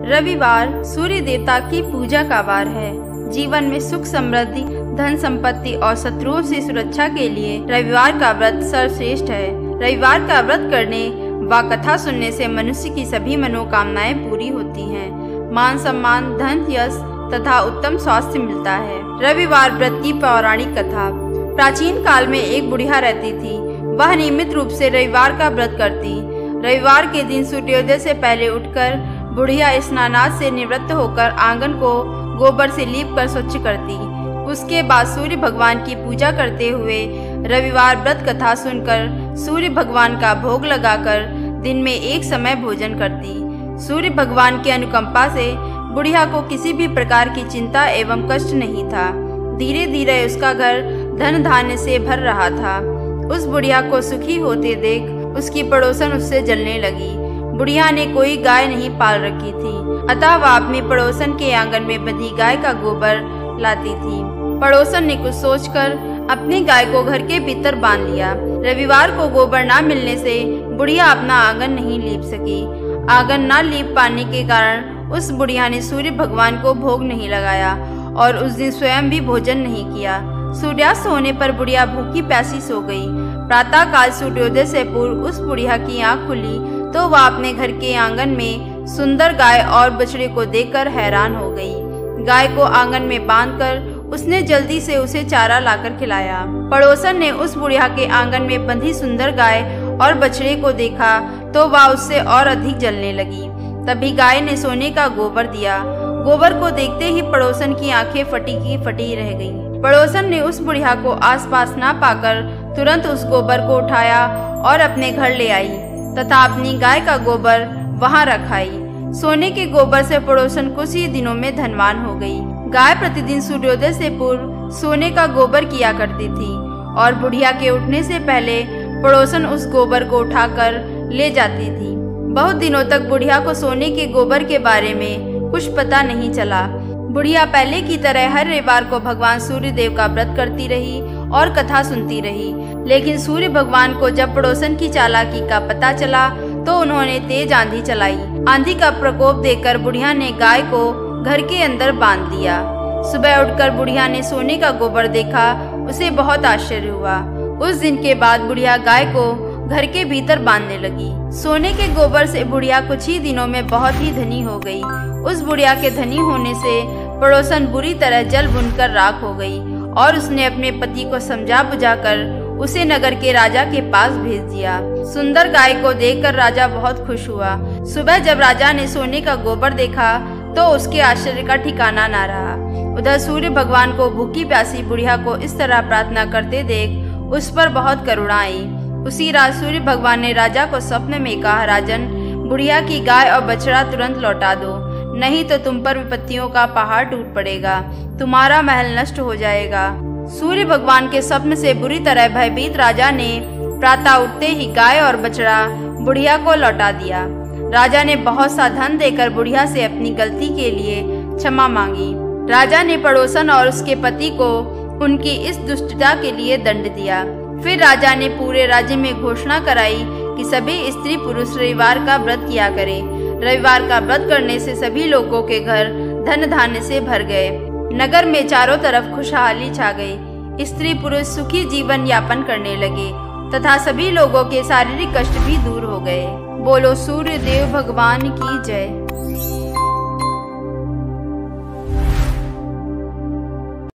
रविवार सूर्य देवता की पूजा का वार है। जीवन में सुख समृद्धि, धन संपत्ति और शत्रुओं से सुरक्षा के लिए रविवार का व्रत सर्वश्रेष्ठ है। रविवार का व्रत करने व कथा सुनने से मनुष्य की सभी मनोकामनाएं पूरी होती हैं। मान सम्मान, धन, यश तथा उत्तम स्वास्थ्य मिलता है। रविवार व्रत की पौराणिक कथा। प्राचीन काल में एक बुढ़िया रहती थी। वह नियमित रूप से रविवार का व्रत करती। रविवार के दिन सूर्योदय से पहले उठकर बुढ़िया स्नानादि से निवृत्त होकर आंगन को गोबर से लीपकर स्वच्छ करती। उसके बाद सूर्य भगवान की पूजा करते हुए रविवार व्रत कथा सुनकर सूर्य भगवान का भोग लगाकर दिन में एक समय भोजन करती। सूर्य भगवान की अनुकंपा से बुढ़िया को किसी भी प्रकार की चिंता एवं कष्ट नहीं था। धीरे धीरे उसका घर धन धान्य से भर रहा था। उस बुढ़िया को सुखी होते देख उसकी पड़ोसन उससे जलने लगी। बुढ़िया ने कोई गाय नहीं पाल रखी थी, अतः वह अपनी पड़ोसन के आंगन में बंधी गाय का गोबर लाती थी। पड़ोसन ने कुछ सोचकर अपनी गाय को घर के भीतर बांध लिया। रविवार को गोबर न मिलने से बुढ़िया अपना आंगन नहीं लीप सकी। आंगन न लीप पाने के कारण उस बुढ़िया ने सूर्य भगवान को भोग नहीं लगाया और उस दिन स्वयं भी भोजन नहीं किया। सूर्यास्त होने पर बुढ़िया भूखी प्यासी सो गई। प्रातः काल सूर्योदय से पूर्व उस बुढ़िया की आंख खुली तो वह अपने घर के आंगन में सुंदर गाय और बछड़े को देखकर हैरान हो गई। गाय को आंगन में बांधकर उसने जल्दी से उसे चारा लाकर खिलाया। पड़ोसन ने उस बुढ़िया के आंगन में बंधी सुंदर गाय और बछड़े को देखा तो वह उससे और अधिक जलने लगी। तभी गाय ने सोने का गोबर दिया। गोबर को देखते ही पड़ोसन की आंखें फटी की फटी रह गईं। पड़ोसन ने उस बुढ़िया को आसपास न पाकर तुरंत उस गोबर को उठाया और अपने घर ले आई तथा अपनी गाय का गोबर वहां रखाई। सोने के गोबर से पड़ोसन कुछ ही दिनों में धनवान हो गई। गाय प्रतिदिन सूर्योदय से पूर्व सोने का गोबर किया करती थी और बुढ़िया के उठने से पहले पड़ोसन उस गोबर को उठाकर ले जाती थी। बहुत दिनों तक बुढ़िया को सोने के गोबर के बारे में कुछ पता नहीं चला। बुढ़िया पहले की तरह हर रविवार को भगवान सूर्य देव का व्रत करती रही और कथा सुनती रही। लेकिन सूर्य भगवान को जब पड़ोसन की चालाकी का पता चला तो उन्होंने तेज आंधी चलाई। आंधी का प्रकोप देखकर बुढ़िया ने गाय को घर के अंदर बांध दिया। सुबह उठकर बुढ़िया ने सोने का गोबर देखा। उसे बहुत आश्चर्य हुआ। उस दिन के बाद बुढ़िया गाय को घर के भीतर बांधने लगी। सोने के गोबर से बुढ़िया कुछ ही दिनों में बहुत ही धनी हो गई। उस बुढ़िया के धनी होने से पड़ोसन बुरी तरह जल भुनकर राख हो गई और उसने अपने पति को समझा बुझाकर उसे नगर के राजा के पास भेज दिया। सुंदर गाय को देखकर राजा बहुत खुश हुआ। सुबह जब राजा ने सोने का गोबर देखा तो उसके आश्चर्य का ठिकाना न रहा। उधर सूर्य भगवान को भूखी प्यासी बुढ़िया को इस तरह प्रार्थना करते देख उस पर बहुत करुणा आई। उसी रात सूर्य भगवान ने राजा को स्वप्न में कहा, राजन, बुढ़िया की गाय और बछड़ा तुरंत लौटा दो, नहीं तो तुम पर विपत्तियों का पहाड़ टूट पड़ेगा, तुम्हारा महल नष्ट हो जाएगा। सूर्य भगवान के स्वप्न से बुरी तरह भयभीत राजा ने प्रातः उठते ही गाय और बछड़ा बुढ़िया को लौटा दिया। राजा ने बहुत सा धन देकर बुढ़िया से अपनी गलती के लिए क्षमा मांगी। राजा ने पड़ोसन और उसके पति को उनकी इस दुष्टता के लिए दंड दिया। फिर राजा ने पूरे राज्य में घोषणा कराई कि सभी स्त्री पुरुष रविवार का व्रत किया करें। रविवार का व्रत करने से सभी लोगों के घर धन धान्य से भर गए। नगर में चारों तरफ खुशहाली छा गई। स्त्री पुरुष सुखी जीवन यापन करने लगे तथा सभी लोगों के शारीरिक कष्ट भी दूर हो गए। बोलो सूर्य देव भगवान की जय।